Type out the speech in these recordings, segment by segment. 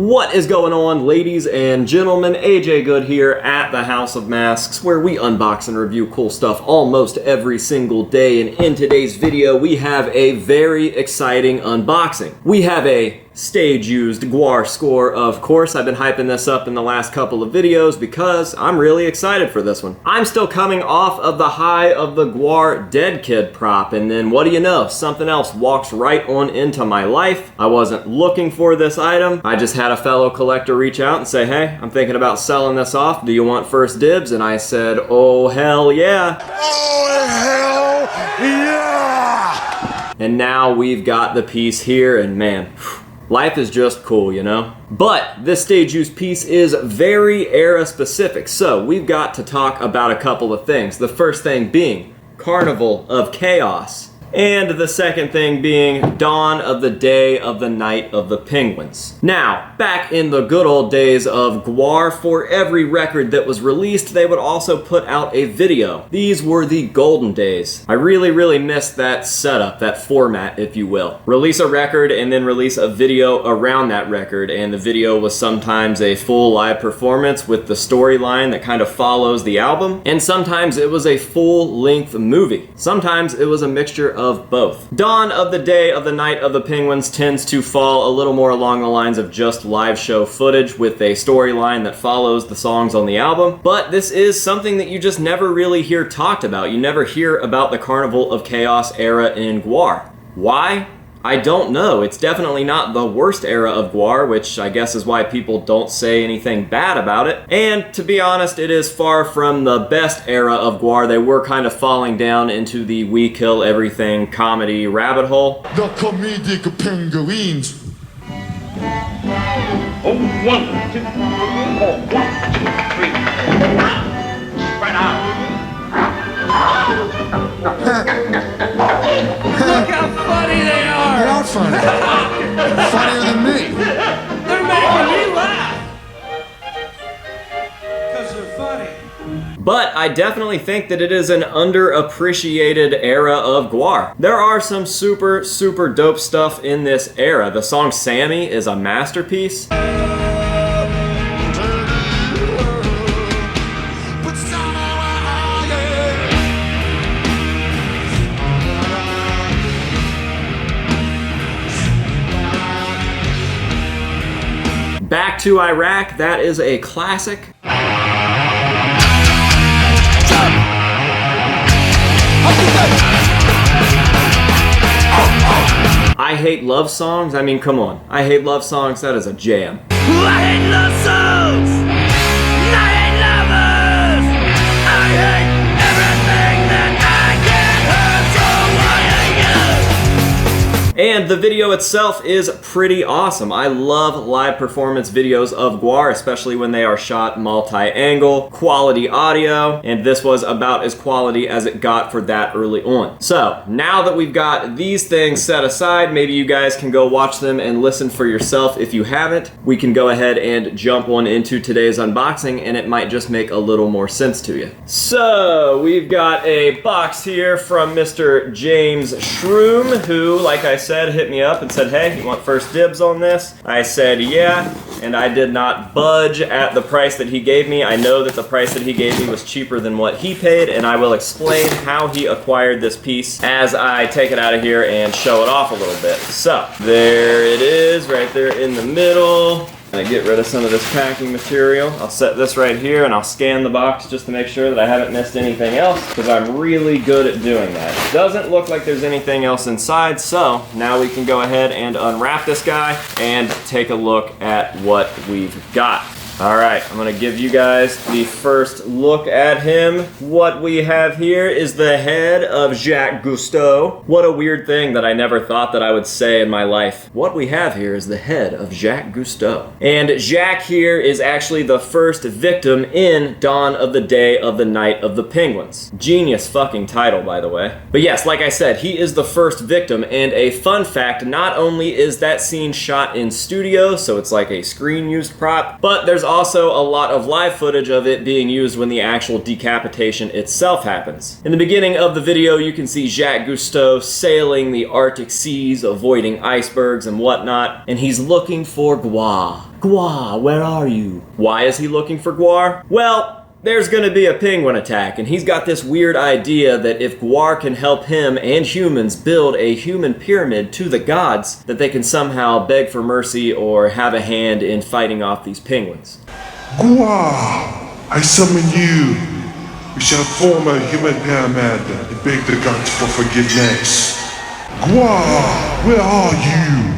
What is going on, ladies and gentlemen? AJ Good here at the House of Masks, where we unbox and review cool stuff almost every single day. And in today's video, we have a very exciting unboxing. We have a stage-used Gwar score, of course. I've been hyping this up in the last couple of videos because I'm really excited for this one. I'm still coming off of the high of the Gwar Dead Kid prop, and then what do you know? Something else walks right on into my life. I wasn't looking for this item. I just had a fellow collector reach out and say, hey, I'm thinking about selling this off. Do you want first dibs? And I said, oh, hell yeah. Oh, hell yeah! And now we've got the piece here, and man, life is just cool, you know? But this stage use piece is very era specific, so we've got to talk about a couple of things. The first thing being Carnival of Chaos. And the second thing being Dawn of the Day of the Night of the Penguins. Now, back in the good old days of Gwar, for every record that was released, they would also put out a video. These were the golden days. I really missed that setup, that format, if you will. Release a record and then release a video around that record, and the video was sometimes a full live performance with the storyline that kind of follows the album, and sometimes it was a full-length movie. Sometimes it was a mixture of both. Dawn of the Day of the Night of the Penguins tends to fall a little more along the lines of just live show footage with a storyline that follows the songs on the album, but this is something that you just never really hear talked about. You never hear about the Carnival of Chaos era in Gwar. Why? I don't know. It's definitely not the worst era of Gwar, which I guess is why people don't say anything bad about it. And to be honest, it is far from the best era of Gwar. They were kind of falling down into the we kill everything comedy rabbit hole. The comedic penguins. Oh, 1, 2, 4, 1, 2, 3. Spread out. Look how funny they are! They are funny. Funnier than me. They're making me laugh! Because they're funny. But I definitely think that it is an underappreciated era of Gwar. There are some super dope stuff in this era. The song Sammy is a masterpiece. Back to Iraq, that is a classic. I Hate Love Songs, I mean, come on. I Hate Love Songs, that is a jam. I hate love songs! I hate lovers! I hate everything that I can't hurt, so why are you? And the video itself is pretty awesome. I love live performance videos of Gwar, especially when they are shot multi-angle, quality audio, and this was about as quality as it got for that early on. So, now that we've got these things set aside, maybe you guys can go watch them and listen for yourself. If you haven't, we can go ahead and jump on into today's unboxing, and it might just make a little more sense to you. So, we've got a box here from Mr. James Shroom, who, like I said, hit me up and said, hey, you want first dibs on this? I said, yeah, and I did not budge at the price that he gave me. I know that the price that he gave me was cheaper than what he paid, and I will explain how he acquired this piece as I take it out of here and show it off a little bit. So, there it is, right there in the middle. I get rid of some of this packing material. I'll set this right here and I'll scan the box just to make sure that I haven't missed anything else, because I'm really good at doing that. It doesn't look like there's anything else inside, so now we can go ahead and unwrap this guy and take a look at what we've got. Alright, I'm gonna give you guys the first look at him. What we have here is the head of Jacques Cousteau. What a weird thing that I never thought that I would say in my life. What we have here is the head of Jacques Cousteau. And Jacques here is actually the first victim in Dawn of the Day of the Night of the Penguins. Genius fucking title, by the way. But yes, like I said, he is the first victim, and a fun fact, not only is that scene shot in studio, so it's like a screen-used prop, but there's also a lot of live footage of it being used when the actual decapitation itself happens. In the beginning of the video, you can see Jacques Cousteau sailing the Arctic seas, avoiding icebergs and whatnot, and he's looking for Guar. Guar, where are you? Why is he looking for Guar? Well, there's gonna be a penguin attack, and he's got this weird idea that if Guar can help him and humans build a human pyramid to the gods, that they can somehow beg for mercy or have a hand in fighting off these penguins. Guar, I summon you. We shall form a human pyramid and beg the gods for forgiveness. Guar, where are you?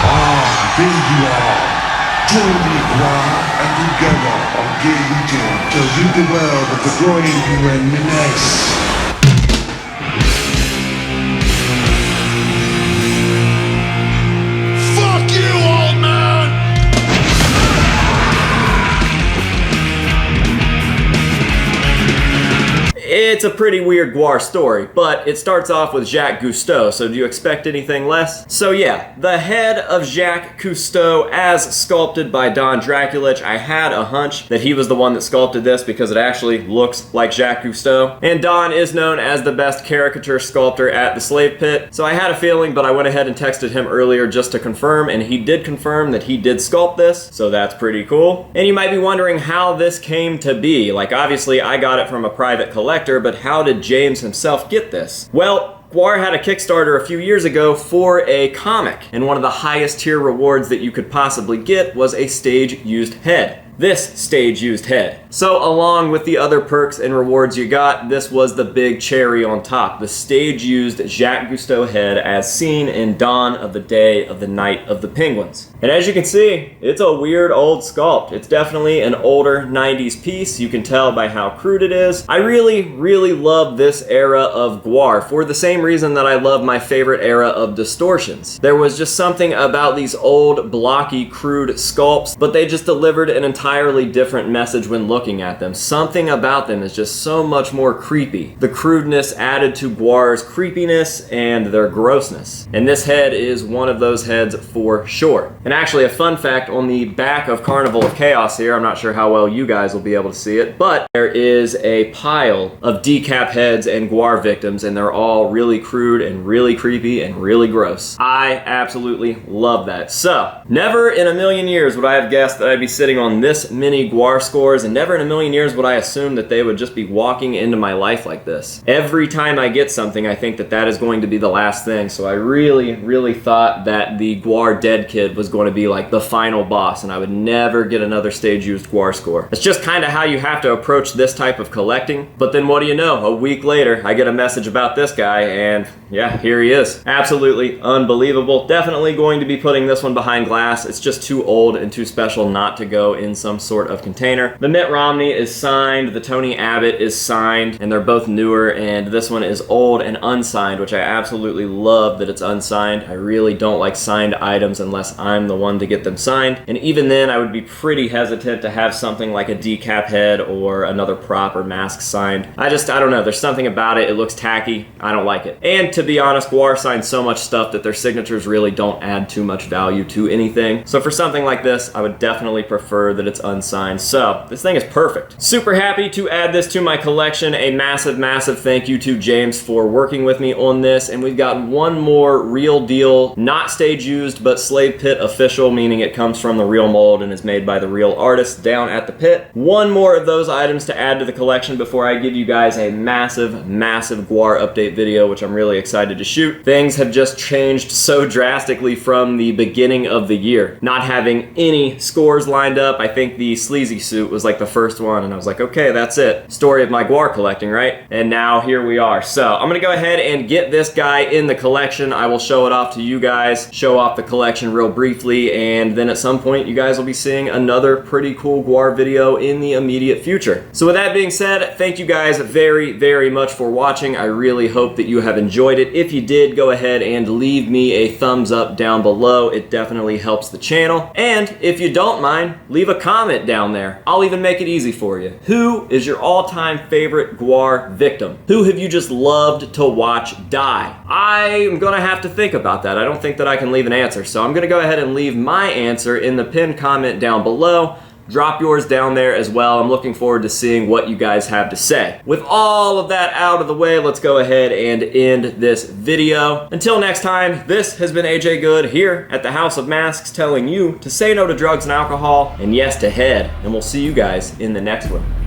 Ah, there you are. Join me, Guar, and together our gay legion shall rid the world of the growing penguin menace. Fuck you, old man! It's a pretty weird Guar story, but it starts off with Jacques Cousteau, so do you expect anything less? So yeah, the head of Jacques Cousteau as sculpted by Don Draculich. I had a hunch that he was the one that sculpted this because it actually looks like Jacques Cousteau. And Don is known as the best caricature sculptor at the Slave Pit, so I had a feeling, but I went ahead and texted him earlier just to confirm, and he did confirm that he did sculpt this, so that's pretty cool. And you might be wondering how this came to be. Like, obviously I got it from a private collector, but how did James himself get this? Well, Guar had a Kickstarter a few years ago for a comic, and one of the highest tier rewards that you could possibly get was a stage-used head. This stage-used head. So along with the other perks and rewards you got, this was the big cherry on top, the stage-used Jacques Cousteau head as seen in Dawn of the Day of the Night of the Penguins. And as you can see, it's a weird old sculpt. It's definitely an older 90s piece. You can tell by how crude it is. I really love this era of Guar for the same reason that I love my favorite era of distortions. There was just something about these old, blocky, crude sculpts, but they just delivered an entirely different message when looking at them. Something about them is just so much more creepy. The crudeness added to Guar's creepiness and their grossness. And this head is one of those heads for sure. And actually, a fun fact on the back of Carnival of Chaos here, I'm not sure how well you guys will be able to see it, but there is a pile of decap heads and Guar victims, and they're all really crude and really creepy and really gross. I absolutely love that. So, never in a million years would I have guessed that I'd be sitting on this many Guar scores, and never in a million years would I assume that they would just be walking into my life like this. Every time I get something, I think that that is going to be the last thing, so I really thought that the Guar Dead Kid was going to be like the final boss, and I would never get another stage-used Guar score. It's just kind of how you have to approach this type of collecting, but then what do you know? A week later, I get a message about this guy, and yeah, here he is. Absolutely unbelievable. Definitely going to be putting this one behind glass. It's just too old and too special not to go in some sort of container. The Mitt Romney is signed, the Tony Abbott is signed, and they're both newer, and this one is old and unsigned, which I absolutely love that it's unsigned. I really don't like signed items unless I'm the one to get them signed, and even then I would be pretty hesitant to have something like a decap head or another prop or mask signed. I don't know, there's something about it, it looks tacky, I don't like it. And to be honest, Guar signs so much stuff that their signatures really don't add too much value to anything. So for something like this, I would definitely prefer that it's unsigned. So this thing is perfect. Super happy to add this to my collection. A massive thank you to James for working with me on this. And we've got one more real deal, not stage used, but Slave Pit official, meaning it comes from the real mold and is made by the real artist down at the pit. One more of those items to add to the collection before I give you guys a massive Guar update video, which I'm really excited to shoot. Things have just changed so drastically from the beginning of the year. Not having any scores lined up. I think the Sleazy suit was like the first one, and I was like, okay, that's it. Story of my Guar collecting, right? And now here we are. So I'm gonna go ahead and get this guy in the collection. I will show it off to you guys, show off the collection real briefly, and then at some point you guys will be seeing another pretty cool Guar video in the immediate future. So with that being said, thank you guys very much for watching. I really hope that you have enjoyed enjoyed it. If you did, go ahead and leave me a thumbs up down below. It definitely helps the channel. And if you don't mind, leave a comment down there. I'll even make it easy for you. Who is your all-time favorite Gwar victim? Who have you just loved to watch die? I'm gonna have to think about that. I don't think that I can leave an answer, so I'm gonna go ahead and leave my answer in the pinned comment down below. Drop yours down there as well. I'm looking forward to seeing what you guys have to say. With all of that out of the way, let's go ahead and end this video. Until next time, this has been AJ Good here at the House of Masks, telling you to say no to drugs and alcohol and yes to head. And we'll see you guys in the next one.